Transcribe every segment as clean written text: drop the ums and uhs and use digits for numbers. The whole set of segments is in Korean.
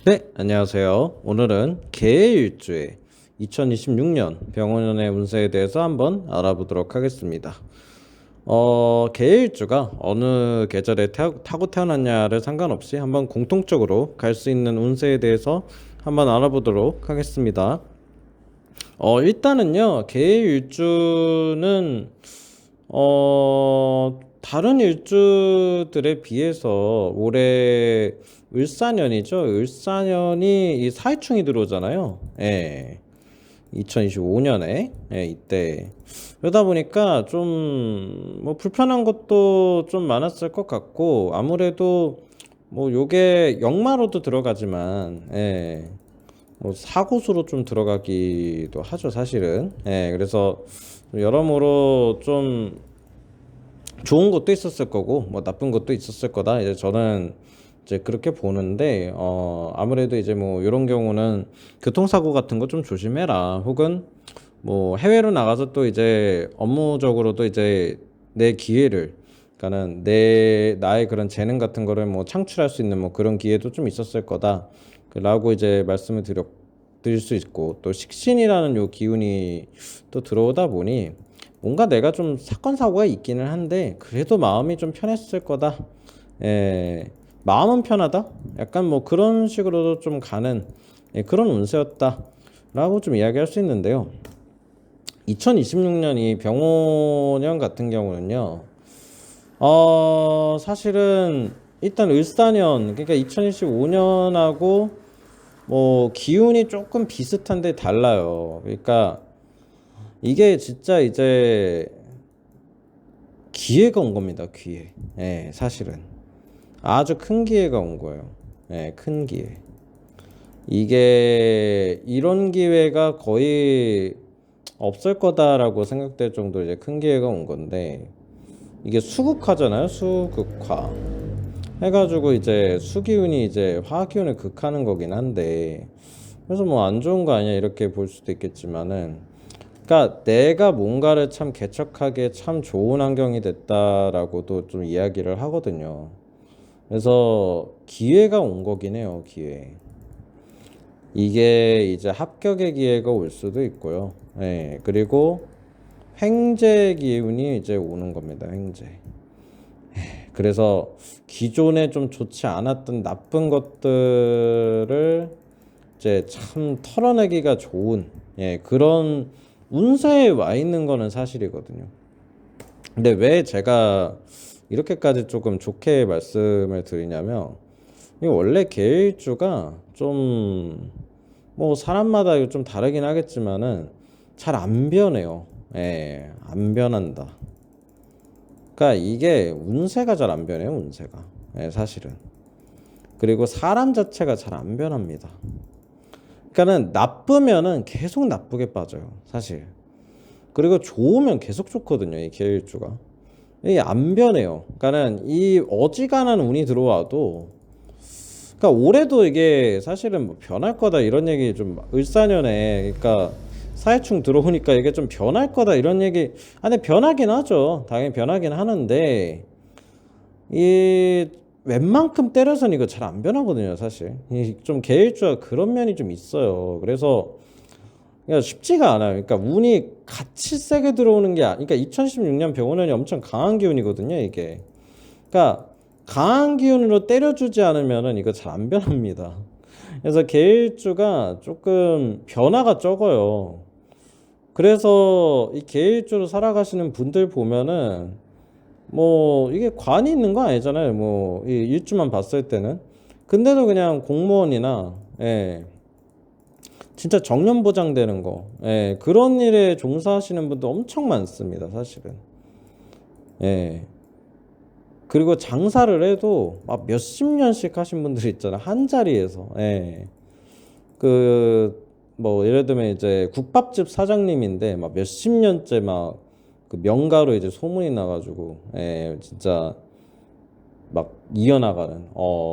네, 안녕하세요. 오늘은 개의 일주에 2026년 병원연의 운세에 대해서 한번 알아보도록 하겠습니다. 개의 일주가 어느 계절에 타고 태어났냐를 상관없이 한번 공통적으로 갈 수 있는 운세에 대해서 한번 알아보도록 하겠습니다. 일단은요, 개의 일주는 다른 일주들에 비해서 올해 을사년이죠. 을사년이 이 사회충이 들어오잖아요. 예. 2025년에 이때 그러다 보니까 좀 뭐 불편한 것도 좀 많았을 것 같고 아무래도 뭐 요게 역마로도 들어가지만 뭐 사고수로 좀 들어가기도 하죠 사실은. 그래서 여러모로 좀 좋은 것도 있었을 거고 뭐 나쁜 것도 있었을 거다 이제 저는 이제 그렇게 보는데 아무래도 이제 뭐 이런 경우는 교통사고 같은 거 좀 조심해라 혹은 뭐 해외로 나가서 또 이제 업무적으로도 이제 내 기회를 그러니까는 나의 그런 재능 같은 거를 뭐 창출할 수 있는 뭐 그런 기회도 좀 있었을 거다라고 이제 말씀을 드릴 수 있고 또 식신이라는 요 기운이 또 들어오다 보니 뭔가 내가 좀 사건 사고가 있기는 한데 그래도 마음이 좀 편했을 거다. 마음은 편하다. 약간 뭐 그런 식으로도 좀 가는 그런 운세였다라고 좀 이야기할 수 있는데요. 2026년 이 병오년 같은 경우는요. 사실은 일단 을사년 그러니까 2025년하고 뭐 기운이 조금 비슷한데 달라요. 그러니까 이게 진짜 이제 기회가 온 겁니다. 기회. 사실은 아주 큰 기회가 온 거예요. 큰 기회. 이게 이런 기회가 거의 없을 거다라고 생각될 정도로 이제 큰 기회가 온 건데 이게 수극화잖아요. 수극화. 해가지고 이제 수기운이 이제 화기운을 극하는 거긴 한데 그래서 뭐 안 좋은 거 아니야 이렇게 볼 수도 있겠지만은 그러니까 내가 뭔가를 참 개척하기에 참 좋은 환경이 됐다라고도 좀 이야기를 하거든요. 그래서 기회가 온 거긴 해요, 기회. 이게 이제 합격의 기회가 올 수도 있고요. 그리고 횡재 기운이 이제 오는 겁니다, 횡재. 그래서 기존에 좀 좋지 않았던 나쁜 것들을 이제 참 털어내기가 좋은 그런 운세에 와 있는 거는 사실이거든요. 근데 왜 제가 이렇게까지 조금 좋게 말씀을 드리냐면 이 원래 계일주가 좀 뭐 사람마다 좀 다르긴 하겠지만은 잘 안 변해요. 안 변한다. 그러니까 이게 운세가 잘 안 변해요, 운세가. 사실은. 그리고 사람 자체가 잘 안 변합니다. 그러니까는 나쁘면은 계속 나쁘게 빠져요, 사실. 그리고 좋으면 계속 좋거든요, 이 계일주가. 이게 안 변해요. 그러니까는 이 어지간한 운이 들어와도 그러니까 올해도 이게 사실은 뭐 변할 거다 이런 얘기 좀 을사년에 그러니까 사해충 들어오니까 이게 좀 변할 거다 이런 얘기 근데 변하긴 하죠. 당연히 변하긴 하는데 이 웬만큼 때려서는 이거 잘 안 변하거든요, 사실. 좀 개일주가 그런 면이 좀 있어요. 그래서 그러니까 쉽지가 않아요. 그러니까 운이 같이 세게 들어오는 게 그러니까 2016년 병원년이 엄청 강한 기운이거든요, 이게. 그러니까 강한 기운으로 때려주지 않으면은 이거 잘 안 변합니다. 그래서 개일주가 조금 변화가 적어요. 그래서 이 개일주로 살아가시는 분들 보면은 뭐 이게 관이 있는 거 아니잖아요. 뭐 이 일주만 봤을 때는. 근데도 그냥 공무원이나 진짜 정년 보장되는 거 그런 일에 종사하시는 분도 엄청 많습니다. 사실은. 예. 그리고 장사를 해도 막 몇십 년씩 하신 분들이 있잖아. 한 자리에서. 그, 뭐, 예를 들면 이제 국밥집 사장님인데 막 몇십 년째 막 그 명가로 이제 소문이 나가지고, 진짜 막 이어나가는,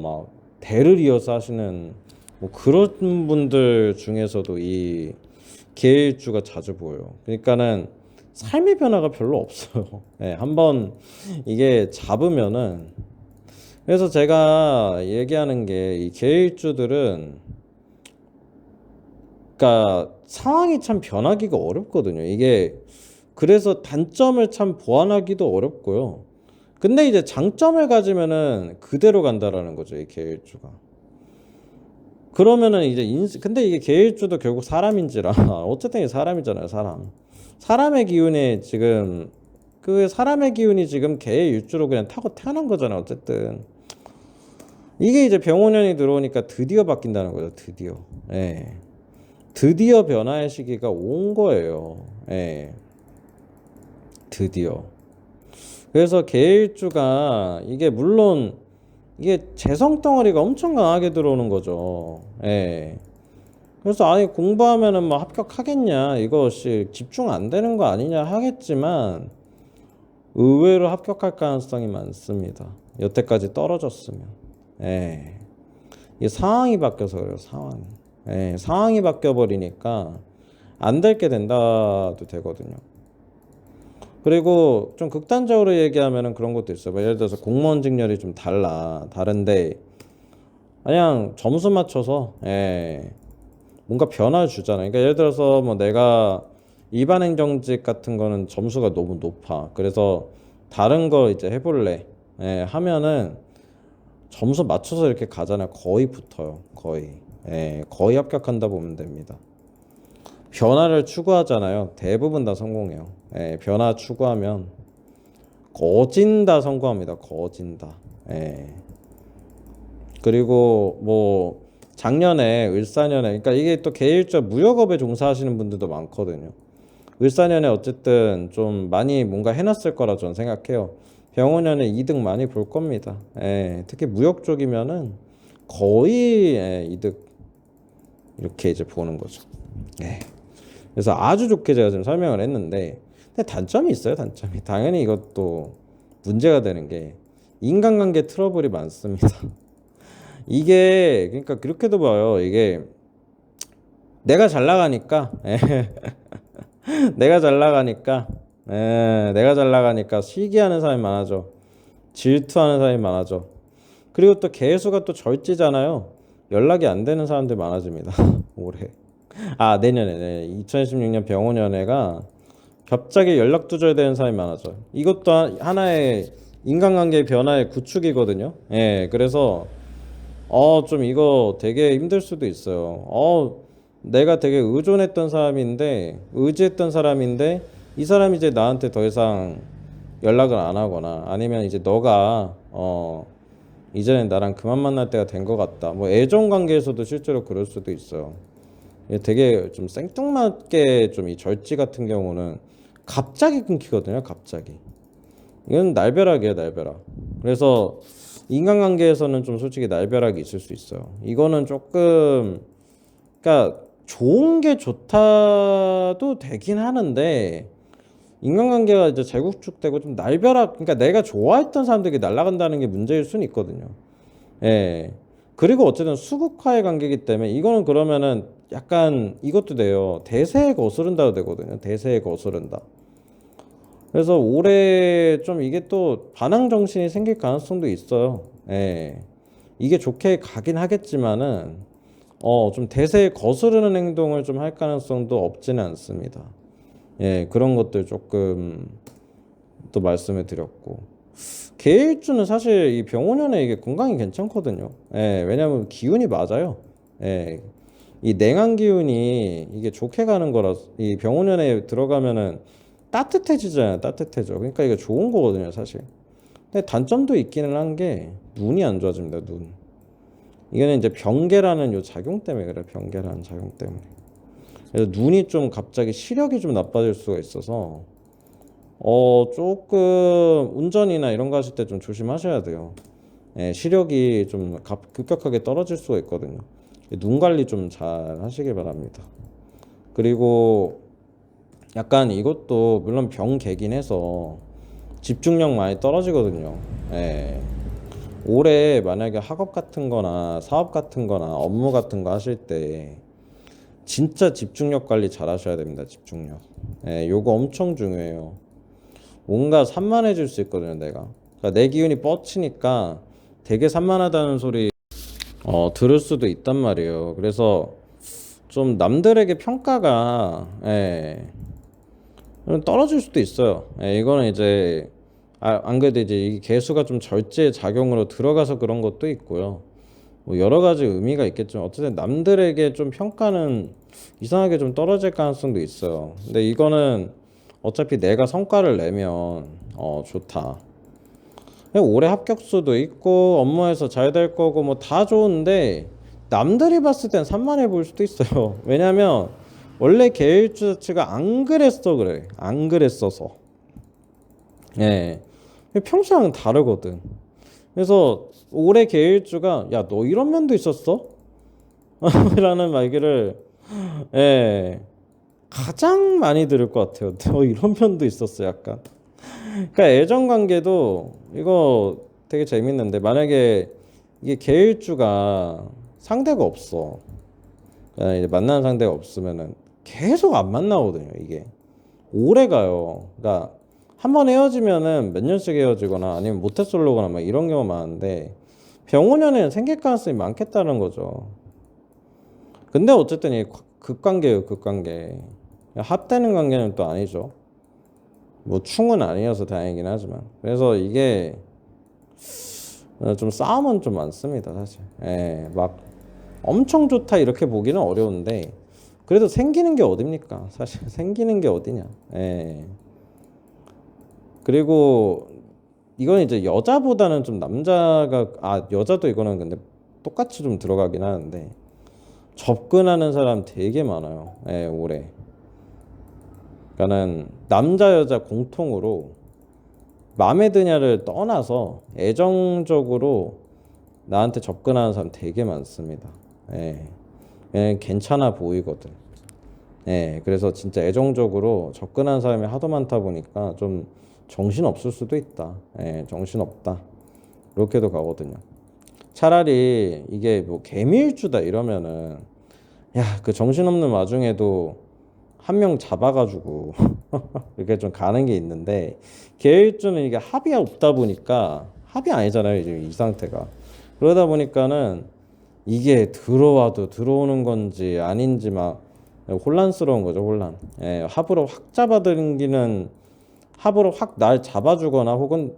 막 대를 이어서 하시는 뭐 그런 분들 중에서도 이 계일주가 자주 보여요. 그러니까는 삶의 변화가 별로 없어요. 한번 이게 잡으면은 그래서 제가 얘기하는 게 이 계일주들은 그러니까 상황이 참 변하기가 어렵거든요. 이게 그래서 단점을 참 보완하기도 어렵고요. 근데 이제 장점을 가지면은 그대로 간다라는 거죠, 이 계일주가. 그러면은 이제 근데 이게 계일주도 결국 사람인지라 어쨌든 이게 사람이잖아요, 사람. 사람의 기운이 지금 그 사람의 기운이 지금 계일주로 그냥 타고 태어난 거잖아요, 어쨌든. 이게 이제 병원년이 들어오니까 드디어 바뀐다는 거죠, 드디어. 예. 드디어 변화의 시기가 온 거예요. 예. 드디어. 그래서 계일주가 이게 물론 이게 재성 덩어리가 엄청 강하게 들어오는 거죠. 예. 그래서 아니 공부하면은 뭐 합격하겠냐 이것이 집중 안 되는 거 아니냐 하겠지만 의외로 합격할 가능성이 많습니다. 여태까지 떨어졌으면. 예. 이게 상황이 바뀌어서 그래요. 상황이. 예. 상황이 바뀌어 버리니까 안 될 게 된다도 되거든요. 그리고 좀 극단적으로 얘기하면은 그런 것도 있어요. 뭐 예를 들어서 공무원 직렬이 좀 다른데 그냥 점수 맞춰서 뭔가 변화를 주잖아요. 그러니까 예를 들어서 뭐 내가 일반 행정직 같은 거는 점수가 너무 높아. 그래서 다른 거 이제 해볼래. 하면은 점수 맞춰서 이렇게 가잖아요. 거의 붙어요. 거의 합격한다 보면 됩니다. 변화를 추구하잖아요. 대부분 다 성공해요. 변화 추구하면 거진다 성공합니다. 거진다. 그리고 뭐 작년에 을사년에 그러니까 이게 또 계일적 무역업에 종사하시는 분들도 많거든요. 을사년에 어쨌든 좀 많이 뭔가 해놨을 거라 저는 생각해요. 병원년에 이득 많이 볼 겁니다. 특히 무역 쪽이면은 거의 이득 이렇게 이제 보는 거죠. 그래서 아주 좋게 제가 지금 설명을 했는데 근데 단점이 있어요. 단점이 당연히 이것도 문제가 되는 게 인간관계 트러블이 많습니다. 이게 그러니까 그렇게도 봐요. 이게 내가 잘 나가니까 내가 잘 나가니까 내가 잘 나가니까 시기하는 사람이 많아져. 질투하는 사람이 많아져. 그리고 또 개수가 또 절지잖아요. 연락이 안 되는 사람들 많아집니다. 올해. 내년에 2016년 병원연애가 갑자기 연락 두절되는 사람이 많아져요. 이것도 하나의 인간관계 변화의 구축이거든요. 그래서 좀 이거 되게 힘들 수도 있어요. 내가 되게 의지했던 사람인데 이 사람이 이제 나한테 더 이상 연락을 안 하거나 아니면 이제 너가 이제는 나랑 그만 만날 때가 된 것 같다. 뭐 애정 관계에서도 실제로 그럴 수도 있어요. 되게 좀 생뚱맞게 좀 이 절지 같은 경우는 갑자기 끊기거든요. 갑자기. 이건 날벼락이에요, 날벼락. 그래서 인간관계에서는 좀 솔직히 날벼락이 있을 수 있어요. 이거는 조금 그러니까 좋은 게 좋다도 되긴 하는데 인간관계가 이제 재구축되고 좀 날벼락 그러니까 내가 좋아했던 사람들이 날아간다는 게 문제일 수는 있거든요. 그리고 어쨌든 수극화의 관계이기 때문에 이거는 그러면은 약간 이것도 돼요. 대세에 거스른다도 되거든요. 대세에 거스른다. 그래서 올해 좀 이게 또 반항 정신이 생길 가능성도 있어요. 이게 좋게 가긴 하겠지만은 좀 대세에 거스르는 행동을 좀 할 가능성도 없지는 않습니다. 그런 것들 조금 또 말씀을 드렸고 계일주는 사실 이 병원연에 이게 건강이 괜찮거든요. 왜냐면 기운이 맞아요. 이 냉한 기운이 이게 좋게 가는 거라 이 병원연에 들어가면은 따뜻해지잖아요. 따뜻해져. 그러니까 이게 좋은 거거든요, 사실. 근데 단점도 있기는 한 게 눈이 안 좋아집니다. 눈. 이거는 이제 병계라는 요 작용 때문에 그래. 병계라는 작용 때문에. 그래서 눈이 좀 갑자기 시력이 좀 나빠질 수가 있어서 조금 운전이나 이런 거 하실 때 좀 조심하셔야 돼요. 시력이 좀 급격하게 떨어질 수가 있거든요. 눈 관리 좀 잘 하시길 바랍니다. 그리고 약간 이것도 물론 병계긴 해서 집중력 많이 떨어지거든요. 올해 만약에 학업 같은 거나 사업 같은 거나 업무 같은 거 하실 때 진짜 집중력 관리 잘 하셔야 됩니다. 집중력. 요거 엄청 중요해요. 뭔가 산만해질 수 있거든요, 내가. 그러니까 내 기운이 뻗치니까 되게 산만하다는 소리 들을 수도 있단 말이에요. 그래서 좀 남들에게 평가가 떨어질 수도 있어요. 이거는 이제 안 그래도 이제 이 개수가 좀 절제 작용으로 들어가서 그런 것도 있고요. 뭐 여러 가지 의미가 있겠지만 어쨌든 남들에게 좀 평가는 이상하게 좀 떨어질 가능성도 있어요. 근데 이거는 어차피 내가 성과를 내면 좋다. 올해 합격수도 있고 업무에서 잘 될 거고 뭐 다 좋은데 남들이 봤을 땐 산만해 보일 수도 있어요. 왜냐면 원래 계획주 자체가 안 그랬어 그래. 안 그랬어서. 예. 평소랑 다르거든. 그래서 올해 계획주가 야 너 이런 면도 있었어? 라는 말기를 가장 많이 들을 것 같아요. 너 이런 면도 있었어 약간. 그러니까 애정 관계도 이거 되게 재밌는데 만약에 이게 계일주가 상대가 없어. 그러니까 이제 만나는 상대가 없으면은 계속 안 만나거든요. 이게 오래 가요. 그러니까 한 번 헤어지면은 몇 년씩 헤어지거나 아니면 모태솔로거나 막 이런 경우 많은데 병원연애는 생길 가능성이 많겠다는 거죠. 근데 어쨌든 이 극관계예요, 극관계. 합되는 관계는 또 아니죠. 뭐 충은 아니어서 다행이긴 하지만 그래서 이게 좀 싸움은 좀 많습니다 사실. 막 엄청 좋다 이렇게 보기는 어려운데 그래도 생기는 게 어딥니까 사실. 생기는 게 어디냐. 그리고 이건 이제 여자보다는 좀 남자가 여자도 이거는 근데 똑같이 좀 들어가긴 하는데 접근하는 사람 되게 많아요. 올해. 그러니까는 남자 여자 공통으로 마음에 드냐를 떠나서 애정적으로 나한테 접근하는 사람 되게 많습니다. 괜찮아 보이거든. 그래서 진짜 애정적으로 접근하는 사람이 하도 많다 보니까 좀 정신 없을 수도 있다. 정신 없다. 이렇게도 가거든요. 차라리 이게 뭐 개미일주다 이러면은 야, 그 정신없는 와중에도 한 명 잡아가지고 이렇게 좀 가는 게 있는데 계획주는 이게 합이 없다 보니까 합이 아니잖아요 지금 이 상태가. 그러다 보니까는 이게 들어와도 들어오는 건지 아닌지 막 혼란스러운 거죠. 혼란. 합으로 확 잡아당기는 합으로 확 날 잡아주거나 혹은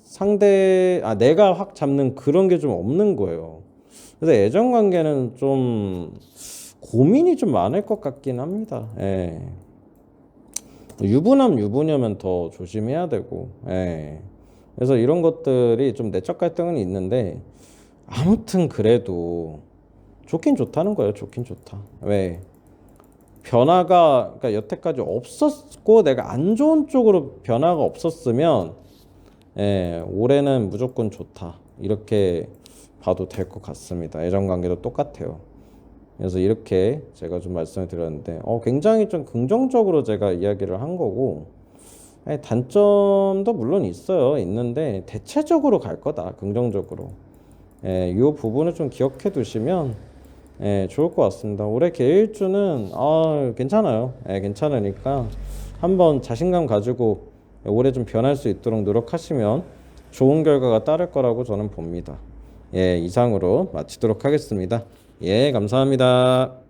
상대 내가 확 잡는 그런 게 좀 없는 거예요. 그래서 애정 관계는 좀 고민이 좀 많을 것 같긴 합니다. 유부남 유부녀면 더 조심해야 되고. 그래서 이런 것들이 좀 내적 갈등은 있는데 아무튼 그래도 좋긴 좋다는 거예요. 좋긴 좋다. 왜? 변화가 그러니까 여태까지 없었고 내가 안 좋은 쪽으로 변화가 없었으면 올해는 무조건 좋다. 이렇게 봐도 될 것 같습니다. 애정 관계도 똑같아요. 그래서 이렇게 제가 좀 말씀을 드렸는데 굉장히 좀 긍정적으로 제가 이야기를 한 거고 단점도 물론 있는데 대체적으로 갈 거다 긍정적으로. 이 부분을 좀 기억해 두시면 좋을 것 같습니다. 올해 계일주는 괜찮아요. 괜찮으니까 한번 자신감 가지고 올해 좀 변할 수 있도록 노력하시면 좋은 결과가 따를 거라고 저는 봅니다. 이상으로 마치도록 하겠습니다. 감사합니다.